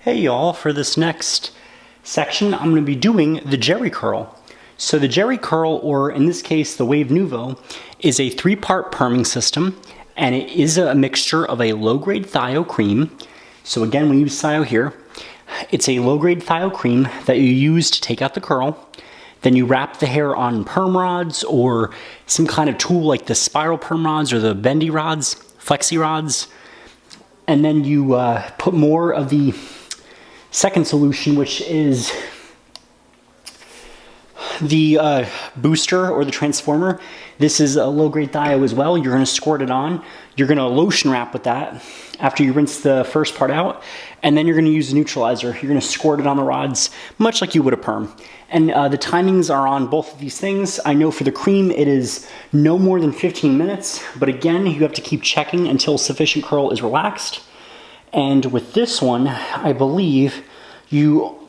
Hey y'all, for this next section, I'm going to be doing the Jerry Curl. So the Jerry Curl, or in this case, the Wave Nouveau, is a 3-part perming system, and it is a mixture of a low-grade thio cream. So again, we use thio here. It's a low-grade thio cream that you use to take out the curl. Then you wrap the hair on perm rods or some kind of tool like the spiral perm rods or the bendy rods, flexi rods. And then you put more of the second solution, which is the booster or the transformer. This is a low-grade thio as well. You're going to squirt it on. You're going to lotion wrap with that after you rinse the first part out. And then you're going to use a neutralizer. You're going to squirt it on the rods, much like you would a perm. And the timings are on both of these things. I know for the cream, it is no more than 15 minutes. But again, you have to keep checking until sufficient curl is relaxed. And with this one, I believe you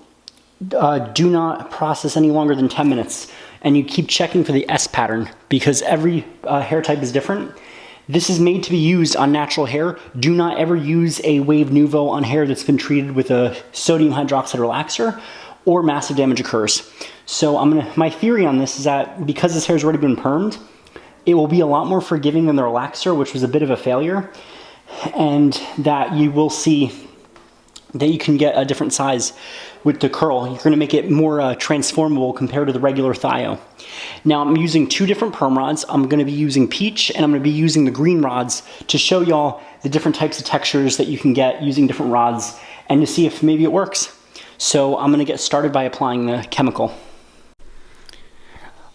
do not process any longer than 10 minutes. And you keep checking for the S pattern because every hair type is different. This is made to be used on natural hair. Do not ever use a Wave Nouveau on hair that's been treated with a sodium hydroxide relaxer or massive damage occurs. So my theory on this is that because this hair's already been permed, it will be a lot more forgiving than the relaxer, which was a bit of a failure. And that you will see that you can get a different size with the curl. You're going to make it more transformable compared to the regular thio. Now I'm using 2 different perm rods. I'm going to be using peach and I'm going to be using the green rods to show y'all the different types of textures that you can get using different rods and to see if maybe it works. So I'm going to get started by applying the chemical.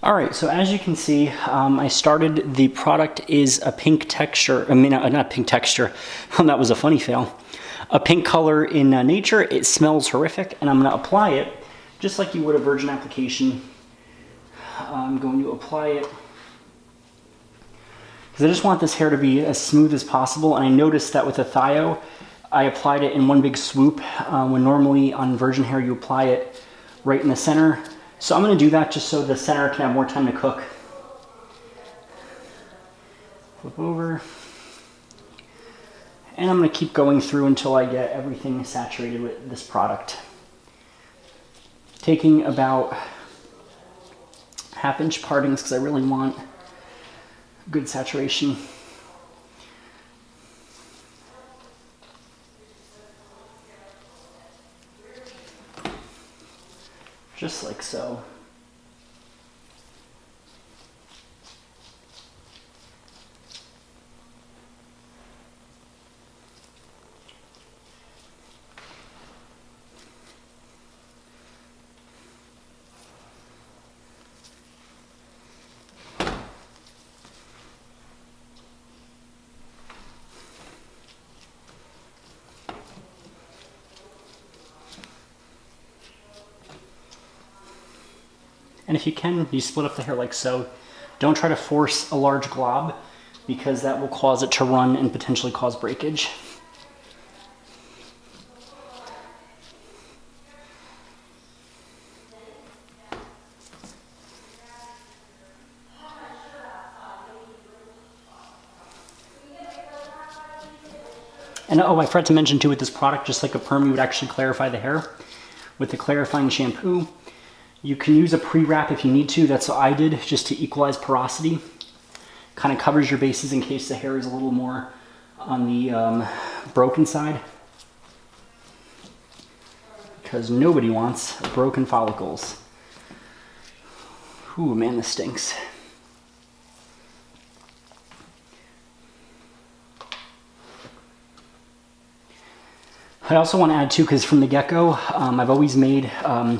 All right, so as you can see, I started, the product is a pink texture, not pink texture, that was a funny fail. A pink color in nature. It smells horrific, and I'm gonna apply it just like you would a virgin application. I'm going to apply it because I just want this hair to be as smooth as possible, and I noticed that with a thio, I applied it in one big swoop, when normally on virgin hair you apply it right in the center. So I'm going to do that just so the center can have more time to cook. Flip over. And I'm going to keep going through until I get everything saturated with this product. Taking about 1/2 inch partings because I really want good saturation. Just like so. And if you can, you split up the hair like so. Don't try to force a large glob because that will cause it to run and potentially cause breakage. And oh, I forgot to mention too with this product, just like a perm, you would actually clarify the hair with the clarifying shampoo. You can use a pre-wrap if you need to. That's what I did, just to equalize porosity. Kind of covers your bases in case the hair is a little more on the broken side. Because nobody wants broken follicles. Ooh, man, this stinks. I also want to add too, because from the get-go, I've always made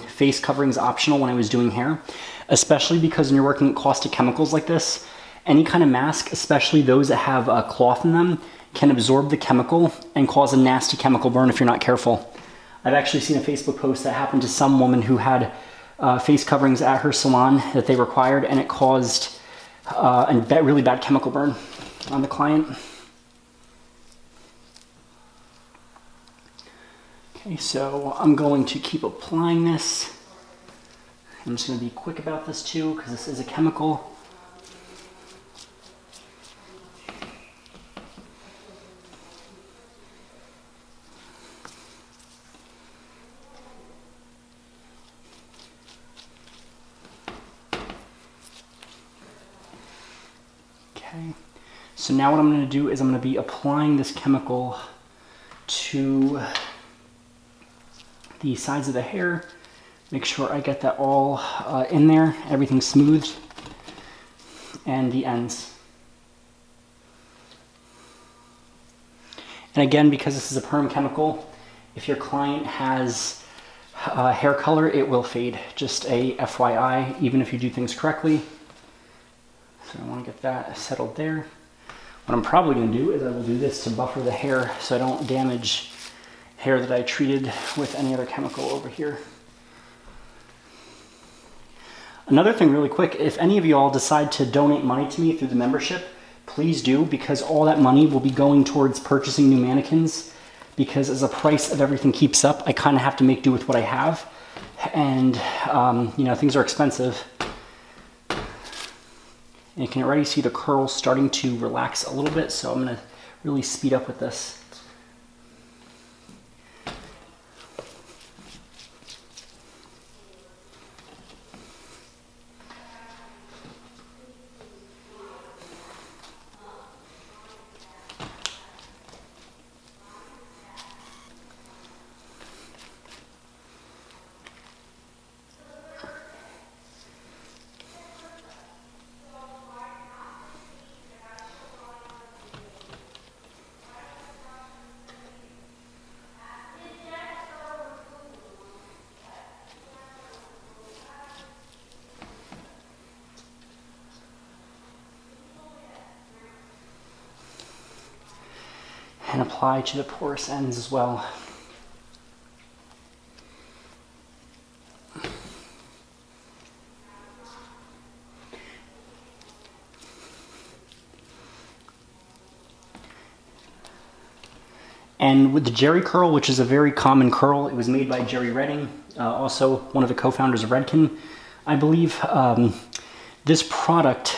face coverings optional when I was doing hair, especially because when you're working with caustic chemicals like this, any kind of mask, especially those that have a cloth in them, can absorb the chemical and cause a nasty chemical burn if you're not careful. I've actually seen a Facebook post that happened to some woman who had face coverings at her salon that they required, and it caused a really bad chemical burn on the client. Okay, so I'm going to keep applying this. I'm just going to be quick about this too, because this is a chemical. So now what I'm going to do is I'm going to be applying this chemical to the sides of the hair. Make sure I get that all in there, everything smooth, and the ends. And again, because this is a perm chemical, if your client has hair color, it will fade. Just a FYI, even if you do things correctly. So I want to get that settled there. What I'm probably going to do is I will do this to buffer the hair so I don't damage hair that I treated with any other chemical over here. Another thing really quick, if any of you all decide to donate money to me through the membership, please do, because all that money will be going towards purchasing new mannequins, because as the price of everything keeps up, I kind of have to make do with what I have. And, you know, things are expensive. And you can already see the curls starting to relax a little bit, so I'm going to really speed up with this. And apply to the porous ends as well. And with the Jerry curl, which is a very common curl, it was made by Jerry Redding, also one of the co-founders of Redken, I believe. This product,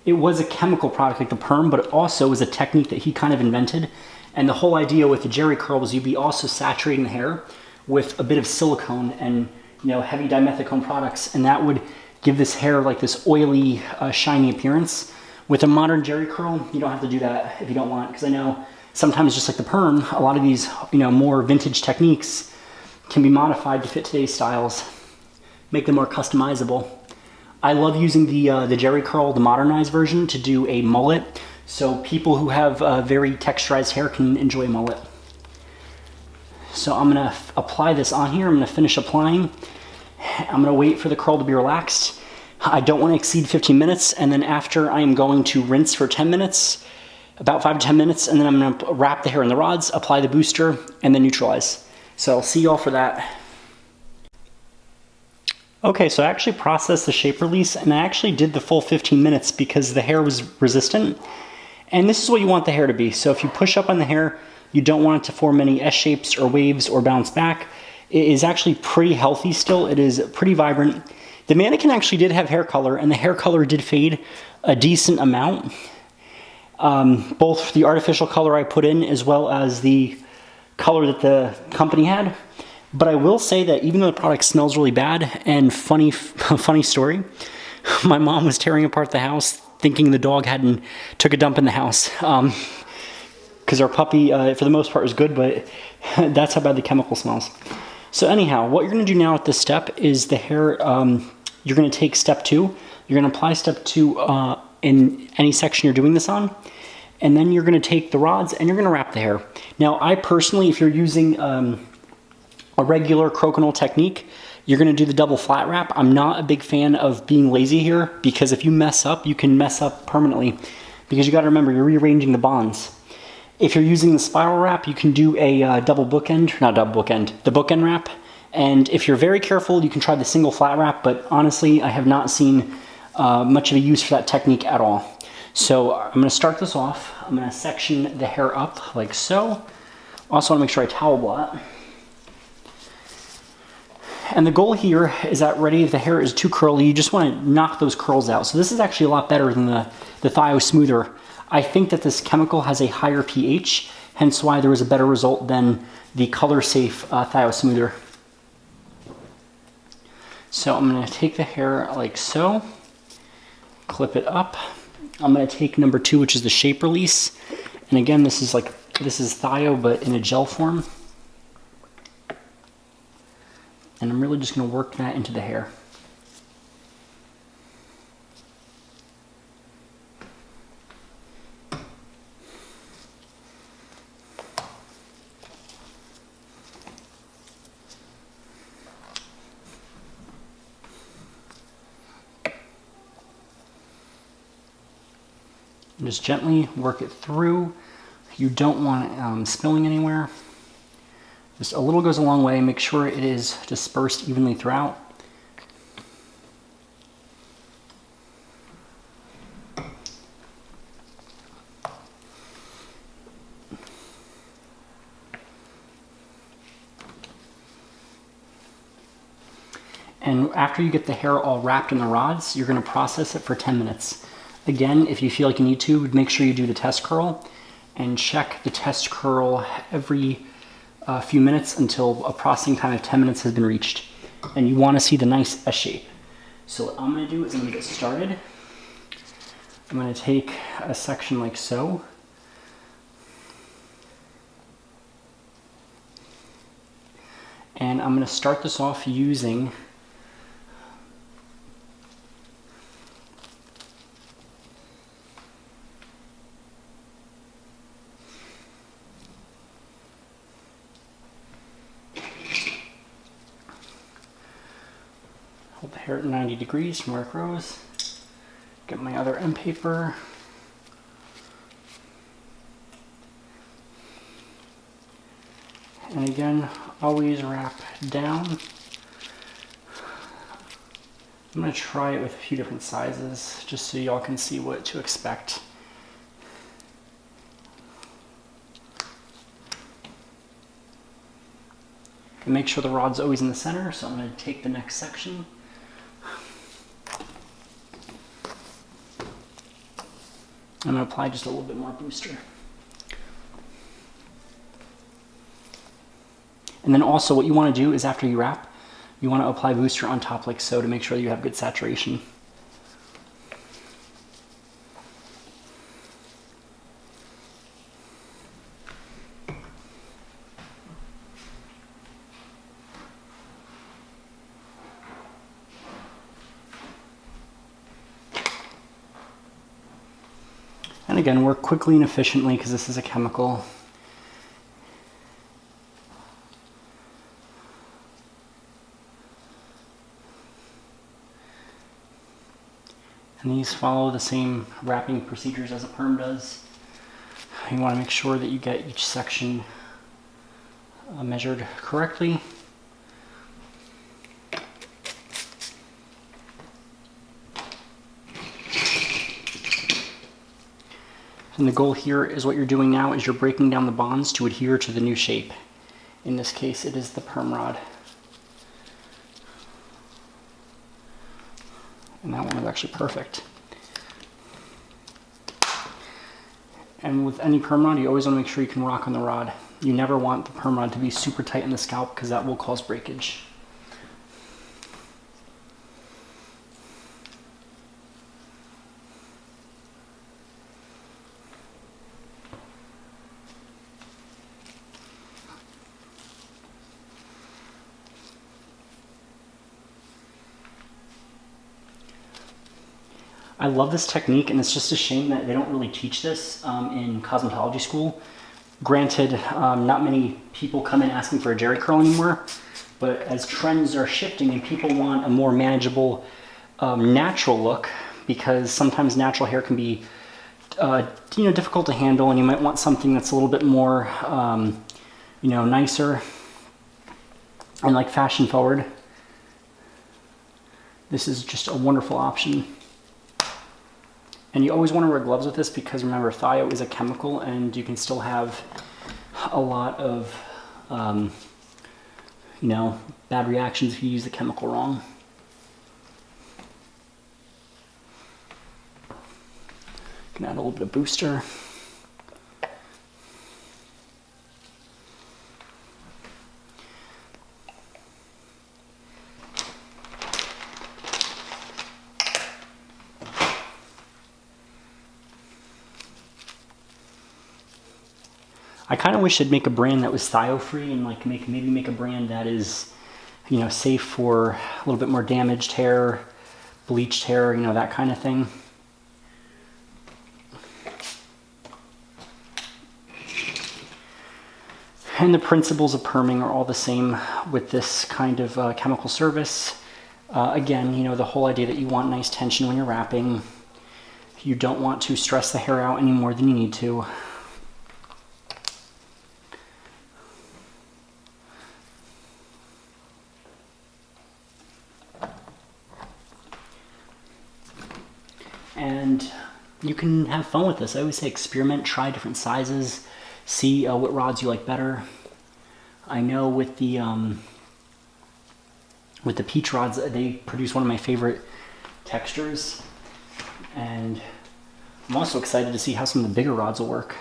it was a chemical product like the perm, but it also was a technique that he kind of invented. And the whole idea with the Jerry curl was you'd be also saturating the hair with a bit of silicone and, you know, heavy dimethicone products, and that would give this hair like this oily, shiny appearance. With a modern Jerry curl, you don't have to do that if you don't want, because I know sometimes, just like the perm, a lot of these, you know, more vintage techniques can be modified to fit today's styles, make them more customizable. I love using the Jerry curl, the modernized version, to do a mullet, so people who have very texturized hair can enjoy a mullet. So I'm gonna apply this on here. I'm gonna finish applying. I'm gonna wait for the curl to be relaxed. I don't want to exceed 15 minutes, and then after I am going to rinse for 10 minutes, about 5 to 10 minutes, and then I'm gonna wrap the hair in the rods, apply the booster, and then neutralize. So I'll see y'all for that. Okay, so I actually processed the shape release, and I actually did the full 15 minutes because the hair was resistant. And this is what you want the hair to be. So if you push up on the hair, you don't want it to form any S shapes or waves or bounce back. It is actually pretty healthy still. It is pretty vibrant. The mannequin actually did have hair color, and the hair color did fade a decent amount. Both the artificial color I put in as well as the color that the company had. But I will say that even though the product smells really bad, and funny story, my mom was tearing apart the house thinking the dog hadn't took a dump in the house. Because our puppy, for the most part, was good, but that's how bad the chemical smells. So anyhow, what you're going to do now at this step is the hair, you're going to take step 2. You're going to apply step 2 in any section you're doing this on. And then you're going to take the rods and you're going to wrap the hair. Now, I personally, if you're using a regular crokinole technique, you're going to do the double flat wrap. I'm not a big fan of being lazy here, because if you mess up, you can mess up permanently, because you got to remember, you're rearranging the bonds. If you're using the spiral wrap, you can do a the bookend wrap. And if you're very careful, you can try the single flat wrap, but honestly, I have not seen much of a use for that technique at all. So I'm going to start this off. I'm going to section the hair up like so. Also want to make sure I towel blot. And the goal here is that if the hair is too curly, you just want to knock those curls out. So this is actually a lot better than the thio smoother. I think that this chemical has a higher pH, hence why there was a better result than the color safe thio smoother. So I'm going to take the hair like so, clip it up, I'm gonna take number 2, which is the shape release. And again, this is thio, but in a gel form. And I'm really just gonna work that into the hair. And just gently work it through. You don't want it spilling anywhere. Just a little goes a long way. Make sure it is dispersed evenly throughout. And after you get the hair all wrapped in the rods, you're going to process it for 10 minutes. Again, if you feel like you need to, make sure you do the test curl and check the test curl every few minutes until a processing time of 10 minutes has been reached. And you want to see the nice S shape. So what I'm going to do is I'm going to get started. I'm going to take a section like so. And I'm going to start this off using hold the hair at 90 degrees from where it grows. Get my other end paper. And again, always wrap down. I'm going to try it with a few different sizes just so y'all can see what to expect. And make sure the rod's always in the center, so I'm going to take the next section. I'm going to apply just a little bit more booster. And then also what you want to do is after you wrap, you want to apply booster on top like so to make sure you have good saturation. And again, work quickly and efficiently because this is a chemical. And these follow the same wrapping procedures as a perm does. You want to make sure that you get each section measured correctly. And the goal here is what you're doing now is you're breaking down the bonds to adhere to the new shape. In this case, it is the perm rod. And that one is actually perfect. And with any perm rod, you always want to make sure you can rock on the rod. You never want the perm rod to be super tight in the scalp because that will cause breakage. I love this technique, and it's just a shame that they don't really teach this in cosmetology school. Granted, not many people come in asking for a jerry curl anymore, but as trends are shifting and people want a more manageable, natural look, because sometimes natural hair can be, difficult to handle, and you might want something that's a little bit more, nicer and like fashion forward. This is just a wonderful option. And you always want to wear gloves with this because remember, thio is a chemical and you can still have a lot of, bad reactions if you use the chemical wrong. You can add a little bit of booster. kind of wish I'd make a brand that was thio free and like maybe make a brand that is, you know, safe for a little bit more damaged hair, bleached hair, you know, that kind of thing. And the principles of perming are all the same with this kind of chemical service. Again, you know, the whole idea that you want nice tension when you're wrapping. You don't want to stress the hair out any more than you need to. And you can have fun with this. I always say experiment, try different sizes, see what rods you like better. I know with the peach rods, they produce one of my favorite textures. And I'm also excited to see how some of the bigger rods will work.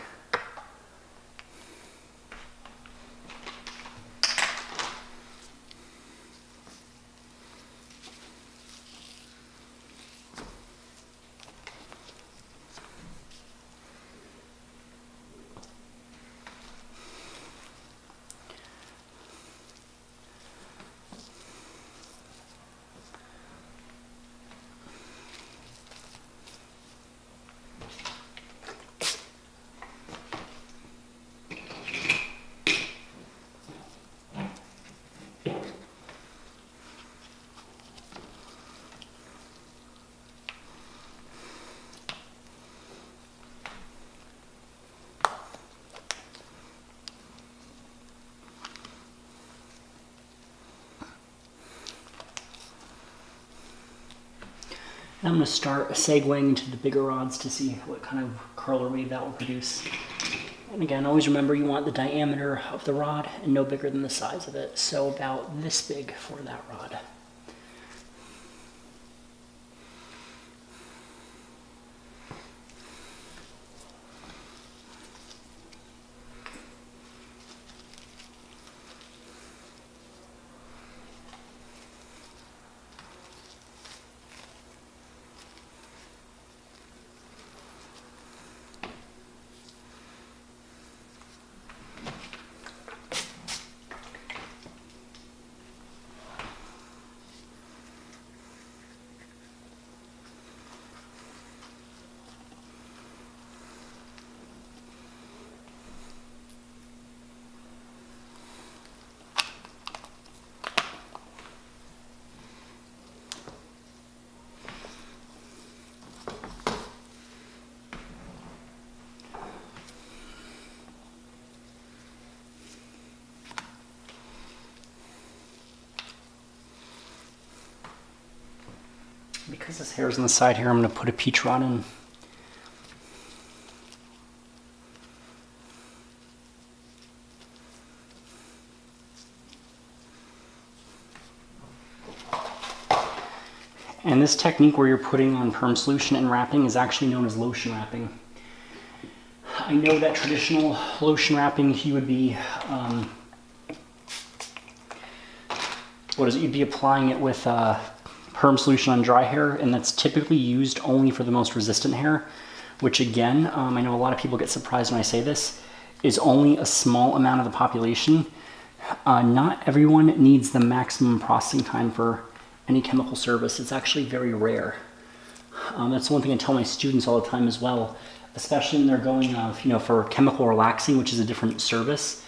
I'm going to start segueing into the bigger rods to see what kind of curl or wave that will produce. And again, always remember you want the diameter of the rod and no bigger than the size of it. So about this big for that rod. Because this hair is on the side here, I'm going to put a peach rod in. And this technique where you're putting on perm solution and wrapping is actually known as lotion wrapping. I know that traditional lotion wrapping, you would be, you'd be applying it with perm solution on dry hair, and that's typically used only for the most resistant hair, which again, I know a lot of people get surprised when I say this, is only a small amount of the population. Not everyone needs the maximum processing time for any chemical service. It's actually very rare. That's one thing I tell my students all the time as well, especially when they're going for chemical relaxing, which is a different service.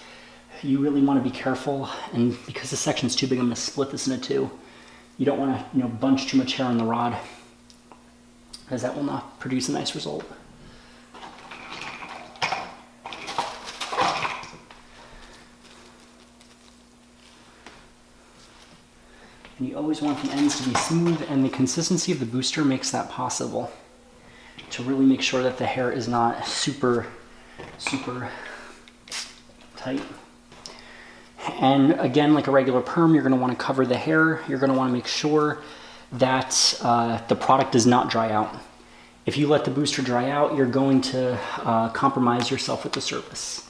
You really want to be careful, and because this section's too big, I'm going to split this into two. You don't want to bunch too much hair on the rod, because that will not produce a nice result. And you always want the ends to be smooth, and the consistency of the booster makes that possible, to really make sure that the hair is not super, super tight. And again, like a regular perm, you're going to want to cover the hair. You're going to want to make sure that the product does not dry out. If you let the booster dry out, you're going to compromise yourself with the service.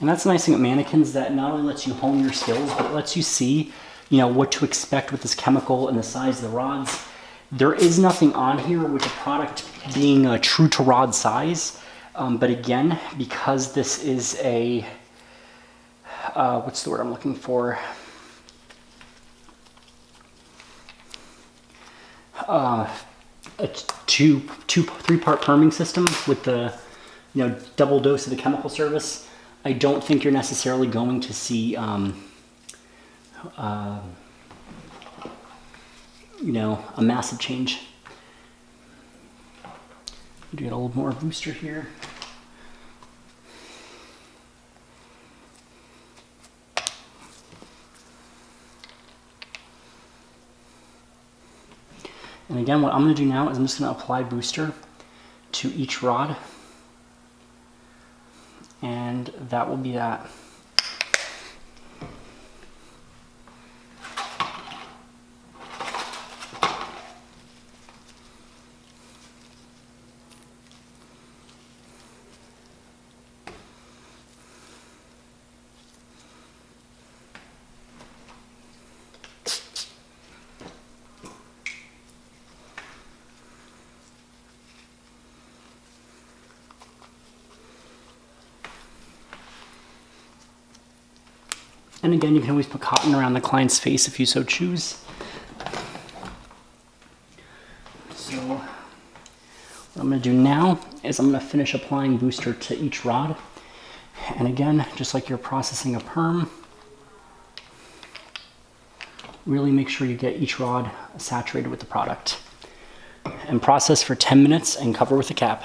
And that's the nice thing with mannequins, that not only lets you hone your skills, but it lets you see, what to expect with this chemical and the size of the rods. There is nothing on here with the product being true to rod size. But again, because this is a, what's the word I'm looking for? A three-part perming system with the, double dose of the chemical service. I don't think you're necessarily going to see, a massive change. Do get a little more booster here. And again, what I'm going to do now is I'm just going to apply booster to each rod. And that will be that. And again, you can always put cotton around the client's face if you so choose. So what I'm going to do now is I'm going to finish applying booster to each rod. And again, just like you're processing a perm, really make sure you get each rod saturated with the product. And process for 10 minutes and cover with a cap.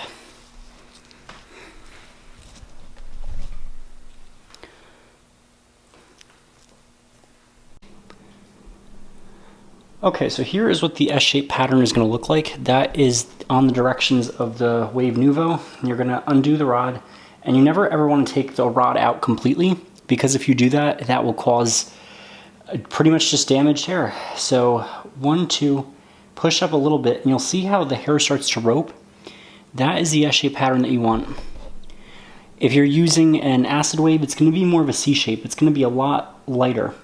Okay, so here is what the S-shaped pattern is going to look like. That is on the directions of the Wave Nouveau. You're going to undo the rod, and you never ever want to take the rod out completely, because if you do that, that will cause pretty much just damaged hair. So 1, 2, push up a little bit, and you'll see how the hair starts to rope. That is the S-shaped pattern that you want. If you're using an acid wave, it's going to be more of a C-shape. It's going to be a lot lighter.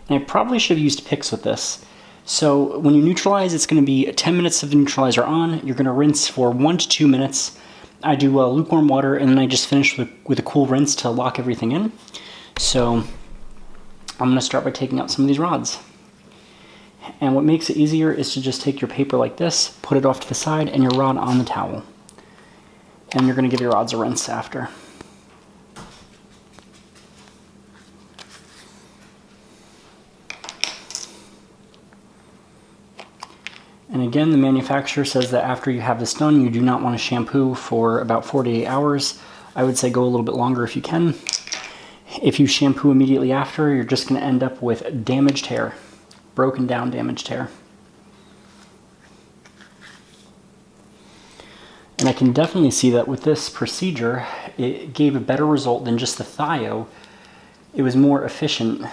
And I probably should have used picks with this. So when you neutralize, it's going to be 10 minutes of the neutralizer on. You're going to rinse for 1 to 2 minutes. I do lukewarm water, and then I just finish with a cool rinse to lock everything in. So I'm going to start by taking out some of these rods. And what makes it easier is to just take your paper like this, put it off to the side, and your rod on the towel. And you're going to give your rods a rinse after. And again, the manufacturer says that after you have this done, you do not want to shampoo for about 48 hours. I would say go a little bit longer if you can. If you shampoo immediately after, you're just going to end up with damaged hair, broken down damaged hair. And I can definitely see that with this procedure, it gave a better result than just the thio. It was more efficient.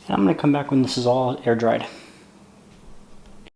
And I'm going to come back when this is all air dried.